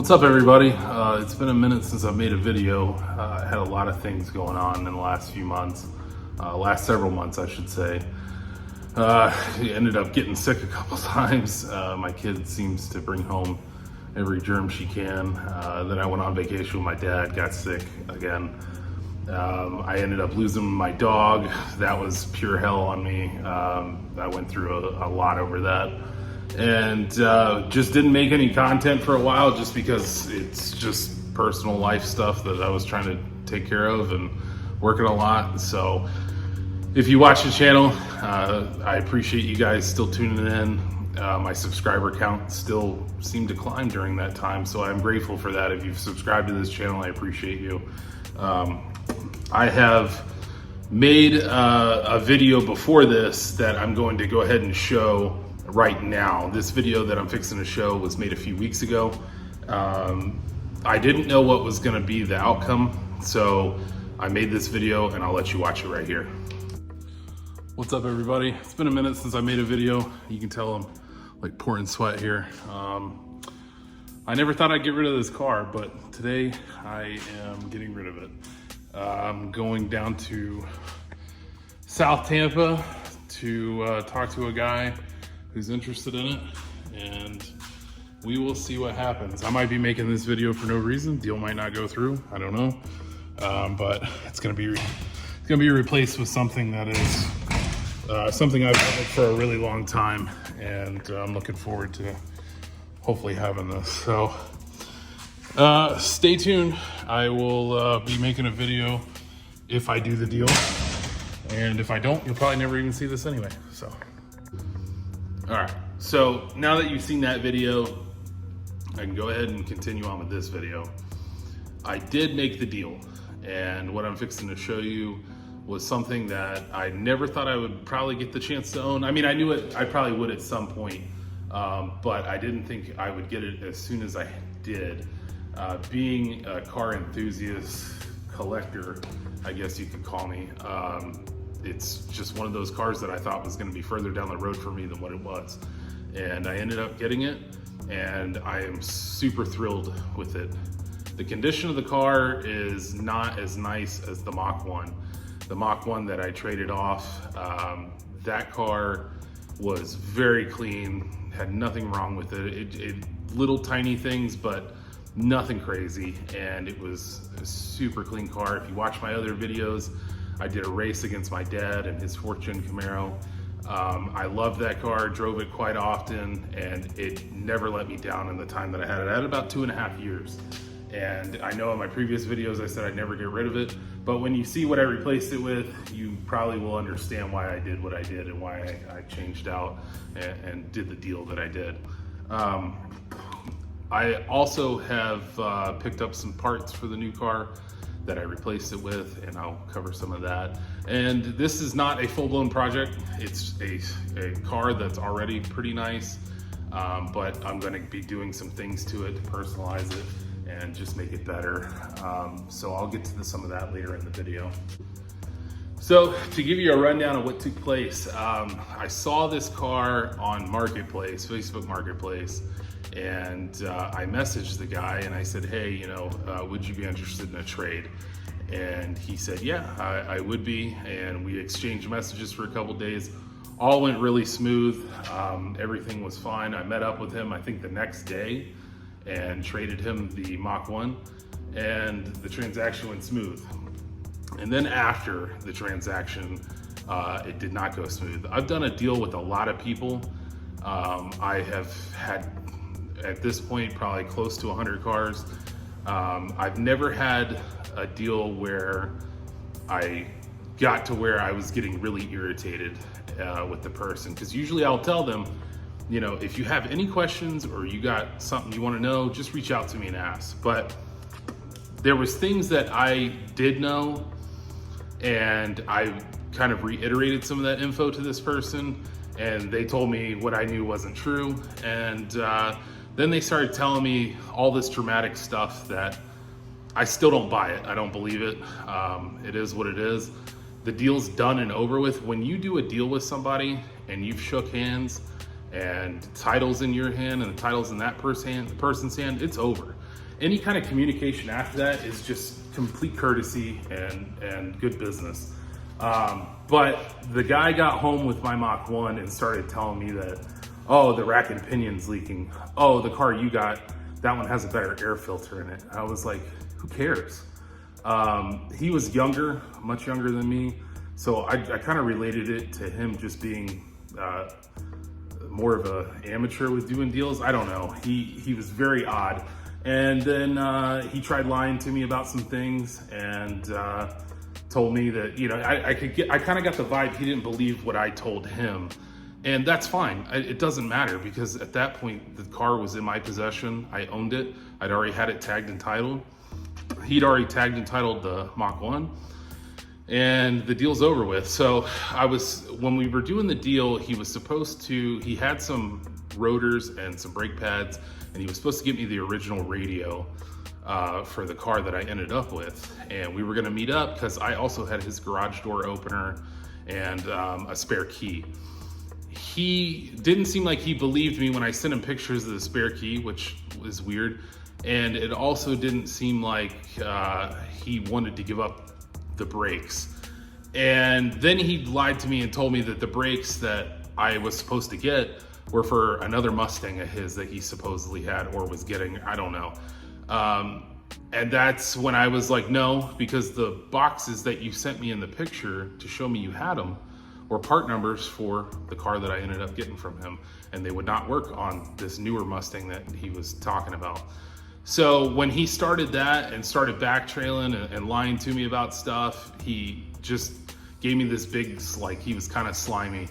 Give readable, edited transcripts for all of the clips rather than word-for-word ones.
What's up, everybody? It's been a minute since I've made a video. I had a lot of things going on in the last few months, last several months, I should say. Ended up getting sick a couple times. My kid seems to bring home every germ she can. Then I went on vacation with my dad, got sick again. I ended up losing my dog. That was pure hell on me. I went through a lot over that. And just didn't make any content for a while just because it's just personal life stuff that I was trying to take care of and working a lot. So if you watch the channel, I appreciate you guys still tuning in. My subscriber count still seemed to climb during that time, so I'm grateful for that. If you've subscribed to this channel, I appreciate you. I have made a video before this that I'm going to go ahead and show right now. This video that I'm fixing to show was made a few weeks ago. I didn't know what was going to be the outcome, so I made this video and I'll let you watch it right here. What's up, everybody? It's been a minute since I made a video. You can tell I'm like pouring sweat here. I never thought I'd get rid of this car, but today I am getting rid of it. I'm going down to South Tampa to talk to a guy who's interested in it, and we will see what happens. I might be making this video for no reason. Deal might not go through. I don't know, but it's gonna be replaced with something that is something I've wanted for a really long time, and I'm looking forward to hopefully having this. So stay tuned. I will be making a video if I do the deal, and if I don't, you'll probably never even see this anyway. So. All right, so now that you've seen that video, I can go ahead and continue on with this video. I did make the deal, and what I'm fixing to show you was something that I never thought I would probably get the chance to own. I mean, I knew I probably would at some point, but I didn't think I would get it as soon as I did. Being a car enthusiast, collector, I guess you could call me, it's just one of those cars that I thought was going to be further down the road for me than what it was. And I ended up getting it, and I am super thrilled with it. The condition of the car is not as nice as the Mach 1. The Mach 1 that I traded off, that car was very clean, had nothing wrong with it. Little tiny things, but nothing crazy, and it was a super clean car. If you watch my other videos, I did a race against my dad and his Ford Camaro. I loved that car, drove it quite often, and it never let me down in the time that I had it. I had about 2.5 years. And I know in my previous videos I said I'd never get rid of it, but when you see what I replaced it with, you probably will understand why I did what I did and why I changed out and did the deal that I did. I also have picked up some parts for the new car that I replaced it with, and I'll cover some of that. And this is not a full-blown project. It's a car that's already pretty nice, but I'm gonna be doing some things to it to personalize it and just make it better. So I'll get to some of that later in the video. So to give you a rundown of what took place, I saw this car on Marketplace, Facebook Marketplace, and I messaged the guy and I said, hey, you know, would you be interested in a trade? And he said, yeah, I would be. And we exchanged messages for a couple days. All went really smooth. Everything was fine. I met up with him, I think the next day, and traded him the Mach 1, and the transaction went smooth. And then after the transaction, it did not go smooth. I've done a deal with a lot of people. I have had, at this point, probably close to 100 cars. I've never had a deal where I got to where I was getting really irritated with the person, because usually I'll tell them, you know, if you have any questions or you got something you want to know, just reach out to me and ask. But there was things that I did know, and I kind of reiterated some of that info to this person, and they told me what I knew wasn't true. And then they started telling me all this dramatic stuff that I still don't buy it. I don't believe it. It is what it is. The deal's done and over with. When you do a deal with somebody and you've shook hands and title's in your hand and the title's in that person's hand, it's over. Any kind of communication after that is just complete courtesy and good business. But the guy got home with my Mach 1 and started telling me that, oh, the rack and pinion's leaking. Oh, the car you got, that one has a better air filter in it. I was like, who cares? He was younger, much younger than me. So I kind of related it to him just being more of an amateur with doing deals. I don't know. He was very odd. And then he tried lying to me about some things and told me that, you know, I kind of got the vibe he didn't believe what I told him. And that's fine. It doesn't matter, because at that point, the car was in my possession. I owned it. I'd already had it tagged and titled. He'd already tagged and titled the Mach 1. And the deal's over with. So when we were doing the deal, he had some rotors and some brake pads, and he was supposed to give me the original radio for the car that I ended up with. And we were gonna meet up because I also had his garage door opener and a spare key. He didn't seem like he believed me when I sent him pictures of the spare key, which was weird. And it also didn't seem like he wanted to give up the brakes. And then he lied to me and told me that the brakes that I was supposed to get were for another Mustang of his that he supposedly had or was getting, I don't know. And that's when I was like, no, because the boxes that you sent me in the picture to show me you had them were part numbers for the car that I ended up getting from him, and they would not work on this newer Mustang that he was talking about. So when he started that and started backtrailing and lying to me about stuff, he just gave me this big, like, he was kind of slimy.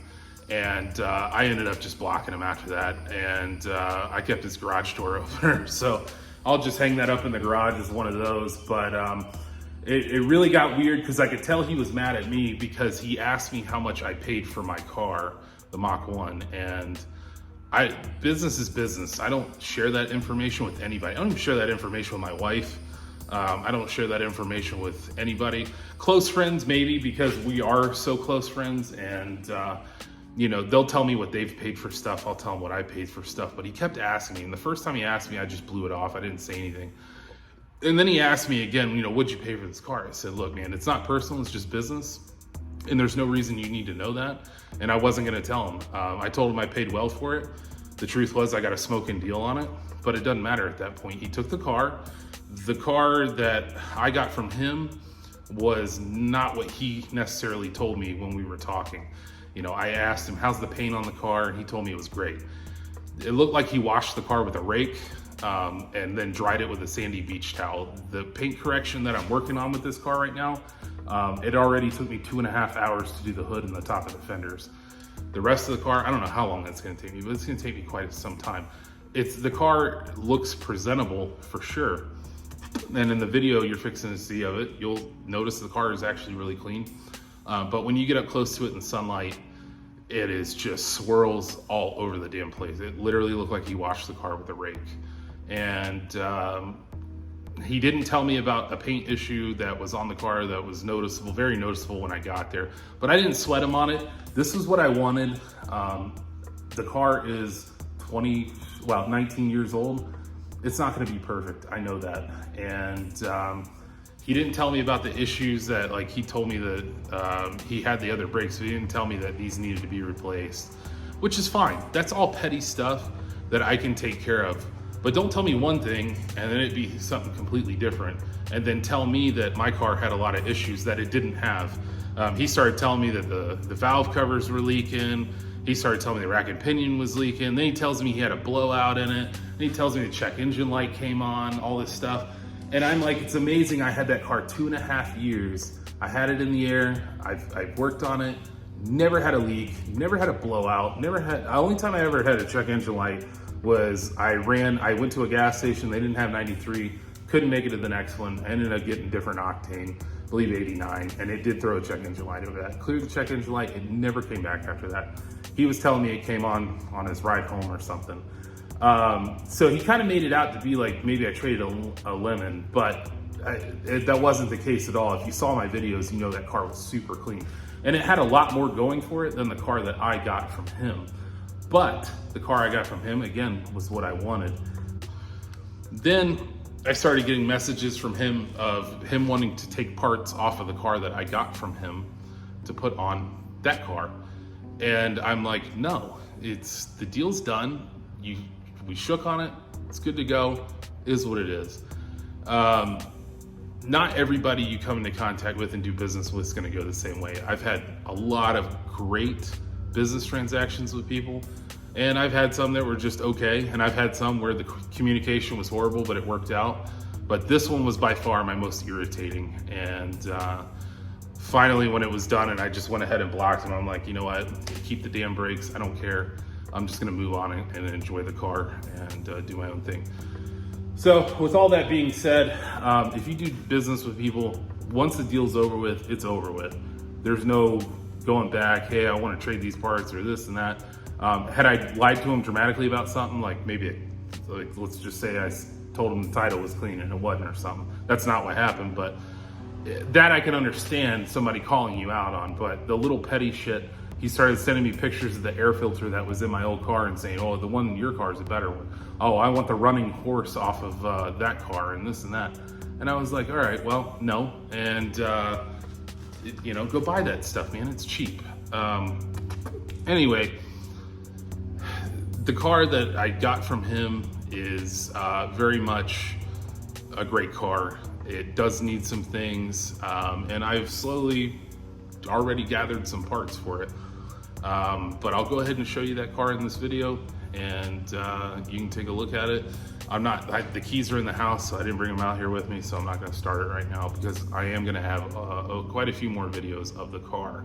And I ended up just blocking him after that. And I kept his garage door opener. So I'll just hang that up in the garage as one of those. But it really got weird because I could tell he was mad at me because he asked me how much I paid for my car, the Mach 1. And business is business. I don't share that information with anybody. I don't even share that information with my wife. I don't share that information with anybody. Close friends, maybe, because we are so close friends. And, you know, they'll tell me what they've paid for stuff. I'll tell them what I paid for stuff. But he kept asking me. And the first time he asked me, I just blew it off. I didn't say anything. And then he asked me again, you know, what'd you pay for this car? I said, look, man, it's not personal. It's just business. And there's no reason you need to know that. And I wasn't going to tell him. I told him I paid well for it. The truth was I got a smoking deal on it, but it doesn't matter at that point. He took the car. The car that I got from him was not what he necessarily told me when we were talking. You know, I asked him, how's the paint on the car? And he told me it was great. It looked like he washed the car with a rake and then dried it with a sandy beach towel. The paint correction that I'm working on with this car right now, it already took me 2.5 hours to do the hood and the top of the fenders. The rest of the car, I don't know how long that's gonna take me, but it's gonna take me quite some time. The car looks presentable for sure. And in the video you're fixing to see of it, you'll notice the car is actually really clean. But when you get up close to it in sunlight, it is just swirls all over the damn place. It literally looked like he washed the car with a rake. And he didn't tell me about a paint issue that was on the car that was noticeable, very noticeable when I got there. But I didn't sweat him on it. This is what I wanted. The car is 19 years old. It's not gonna be perfect, I know that. And he didn't tell me about the issues that, like, he told me that he had the other brakes, so he didn't tell me that these needed to be replaced, which is fine. That's all petty stuff that I can take care of. But don't tell me one thing and then it'd be something completely different, and then tell me that my car had a lot of issues that it didn't have. He started telling me that the valve covers were leaking. He started telling me the rack and pinion was leaking. Then he tells me he had a blowout in it. Then he tells me the check engine light came on, all this stuff. And I'm like, it's amazing. I had that car 2.5 years. I had it in the air. I've worked on it. Never had a leak, never had a blowout, the only time I ever had a check engine light was I went to a gas station, they didn't have 93, couldn't make it to the next one. I ended up getting different octane, I believe 89, and it did throw a check engine light over that. Cleared the check engine light, it never came back after that. He was telling me it came on his ride home or something. So he kind of made it out to be like maybe I traded a lemon, but that wasn't the case at all. If you saw my videos, you know that car was super clean. And it had a lot more going for it than the car that I got from him. But the car I got from him, again, was what I wanted. Then I started getting messages from him of him wanting to take parts off of the car that I got from him to put on that car. And I'm like, no, the deal's done. We shook on it. It's good to go. Is what it is. Not everybody you come into contact with and do business with is going to go the same way. I've had a lot of great business transactions with people, and I've had some that were just okay, and I've had some where the communication was horrible, but it worked out. But this one was by far my most irritating. And finally, when it was done and I just went ahead and blocked him, I'm like, you know what? Keep the damn brakes. I don't care. I'm just going to move on and enjoy the car and do my own thing. So with all that being said, if you do business with people, once the deal's over with, it's over with. There's no going back, hey, I want to trade these parts or this and that. Had I lied to him dramatically about something, like let's just say I told him the title was clean and it wasn't or something. That's not what happened, but that I can understand somebody calling you out on. But the little petty shit, he started sending me pictures of the air filter that was in my old car and saying, oh, the one in your car is a better one. Oh, I want the running horse off of that car and this and that. And I was like, all right, well, no. And, go buy that stuff, man. It's cheap. Anyway, the car that I got from him is very much a great car. It does need some things, and I've slowly already gathered some parts for it. But I'll go ahead and show you that car in this video, and you can take a look at it. The keys are in the house, so I didn't bring them out here with me, so I'm not gonna start it right now because I am gonna have quite a few more videos of the car.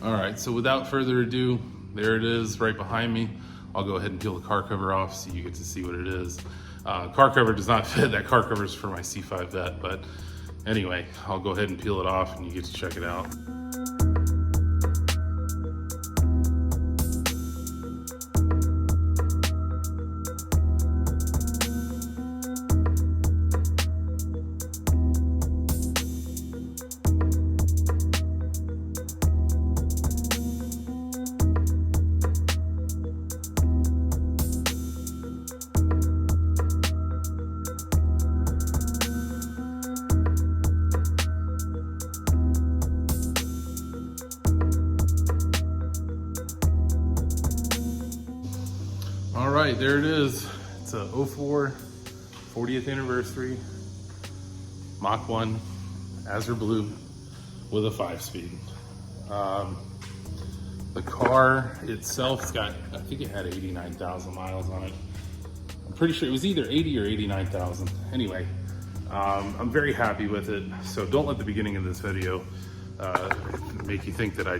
All right, so without further ado, there it is right behind me. I'll go ahead and peel the car cover off so you get to see what it is. Car cover does not fit. That car cover is for my C5 Vet, but anyway, I'll go ahead and peel it off and you get to check it out. All right, there it is. It's a 04 40th anniversary Mach 1 Azure Blue with a 5-speed. The car itself's got, I think it had 89,000 miles on it. I'm pretty sure it was either 80 or 89,000. Anyway, I'm very happy with it. So don't let the beginning of this video make you think that I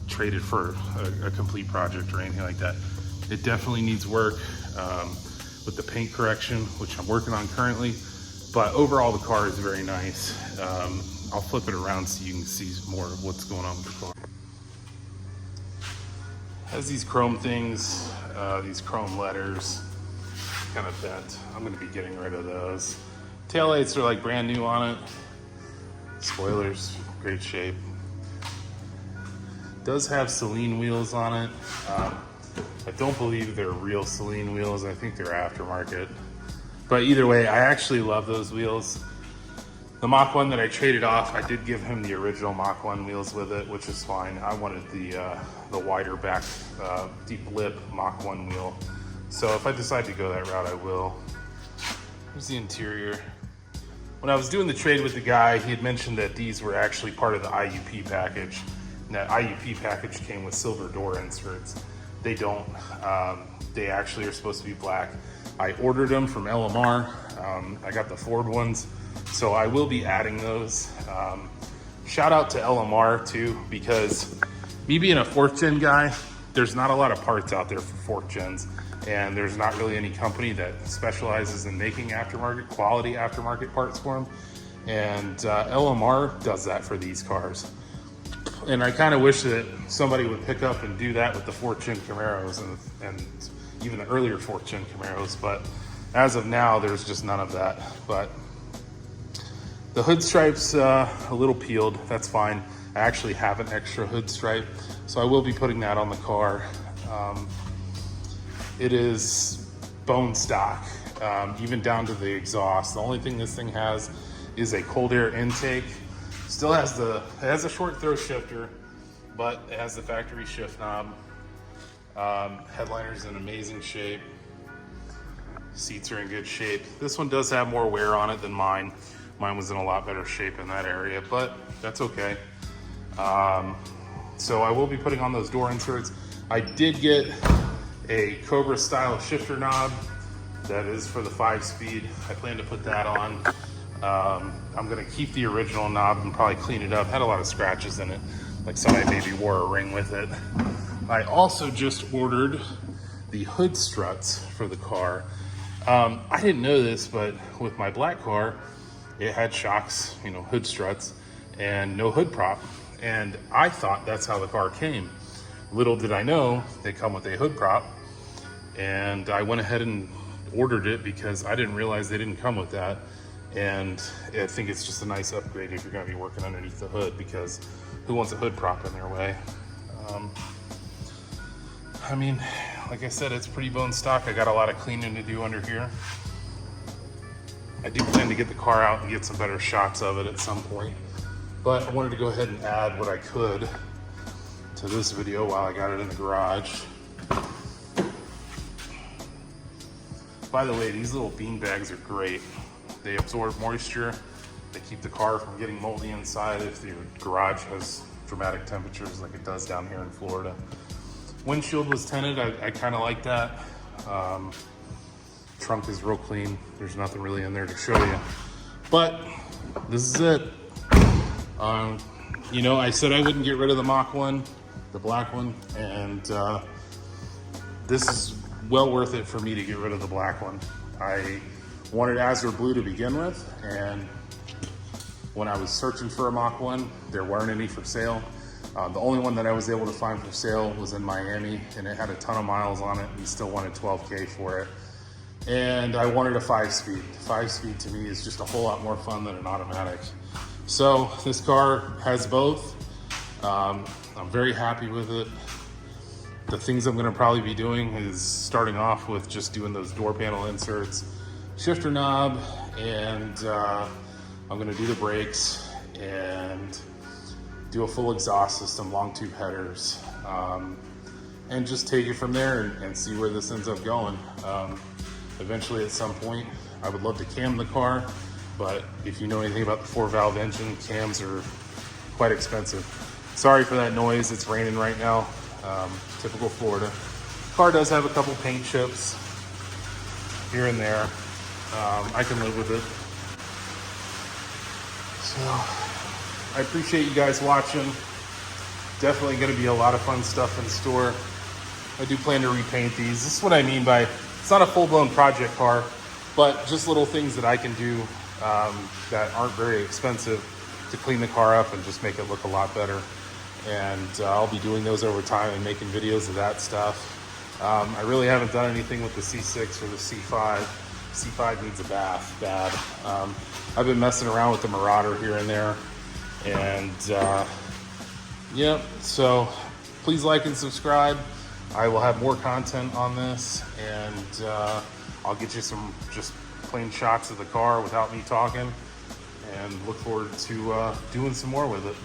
traded for a complete project or anything like that. It definitely needs work with the paint correction, which I'm working on currently. But overall, the car is very nice. I'll flip it around so you can see more of what's going on with the car. Has these chrome things, these chrome letters, kind of bent. I'm gonna be getting rid of those. Taillights are like brand new on it. Spoilers, great shape. Does have Celine wheels on it. I don't believe they're real Celine wheels. I think they're aftermarket. But either way, I actually love those wheels. The Mach 1 that I traded off, I did give him the original Mach 1 wheels with it, which is fine. I wanted the wider back, deep lip Mach 1 wheel. So if I decide to go that route, I will. Here's the interior. When I was doing the trade with the guy, he had mentioned that these were actually part of the IUP package. And that IUP package came with silver door inserts. They don't. They actually are supposed to be black. I ordered them from LMR. I got the Ford ones, so I will be adding those. Shout out to LMR too, because me being a 4th gen guy, there's not a lot of parts out there for 4th gens, and there's not really any company that specializes in making quality aftermarket parts for them. And LMR does that for these cars. And I kind of wish that somebody would pick up and do that with the 4th gen Camaros and even the earlier 4th gen Camaros, but as of now, there's just none of that. But the hood stripe's a little peeled, that's fine. I actually have an extra hood stripe, so I will be putting that on the car. It is bone stock, even down to the exhaust. The only thing this thing has is a cold air intake. Still has it has a short throw shifter, but it has the factory shift knob. Headliner's in amazing shape. Seats are in good shape. This one does have more wear on it than mine. Mine was in a lot better shape in that area, but that's okay. So I will be putting on those door inserts. I did get a Cobra style shifter knob that is for the 5-speed. I plan to put that on. I'm gonna keep the original knob and probably clean it up. Had a lot of scratches in it, like somebody maybe wore a ring with it. I also just ordered the hood struts for the car. I didn't know this, but with my black car, it had shocks, you know, hood struts, and no hood prop. And I thought that's how the car came. Little did I know, they come with a hood prop. And I went ahead and ordered it because I didn't realize they didn't come with that. And I think it's just a nice upgrade if you're gonna be working underneath the hood, because who wants a hood prop in their way? I mean, like I said, it's pretty bone stock. I got a lot of cleaning to do under here. I do plan to get the car out and get some better shots of it at some point. But I wanted to go ahead and add what I could to this video while I got it in the garage. By the way, these little bean bags are great. They absorb moisture. They keep the car from getting moldy inside if your garage has dramatic temperatures like it does down here in Florida. Windshield was tinted. I kind of like that. Trunk is real clean. There's nothing really in there to show you. But this is it. You know, I said I wouldn't get rid of the Mach 1, the black one, and this is well worth it for me to get rid of the black one. I wanted Azure Blue to begin with, and when I was searching for a Mach 1, there weren't any for sale. The only one that I was able to find for sale was in Miami, and it had a ton of miles on it, and still wanted $12K for it. And I wanted a 5-speed. 5-speed to me is just a whole lot more fun than an automatic. So this car has both. I'm very happy with it. The things I'm gonna probably be doing is starting off with just doing those door panel inserts, shifter knob, and I'm gonna do the brakes and do a full exhaust system, long tube headers, and just take it from there and see where this ends up going. Eventually at some point, I would love to cam the car, but if you know anything about the 4-valve engine, cams are quite expensive. Sorry for that noise, it's raining right now. Typical Florida. Car does have a couple paint chips here and there. I can live with it. So I appreciate you guys watching. Definitely gonna be a lot of fun stuff in store. I do plan to repaint these. This is what I mean by, it's not a full-blown project car, but just little things that I can do that aren't very expensive to clean the car up and just make it look a lot better. And I'll be doing those over time and making videos of that stuff. I really haven't done anything with the C6 or the C5. C5 needs a bath, bad. I've been messing around with the Marauder here and there. And yep, so please like and subscribe. I will have more content on this, and I'll get you some just plain shots of the car without me talking, and look forward to doing some more with it.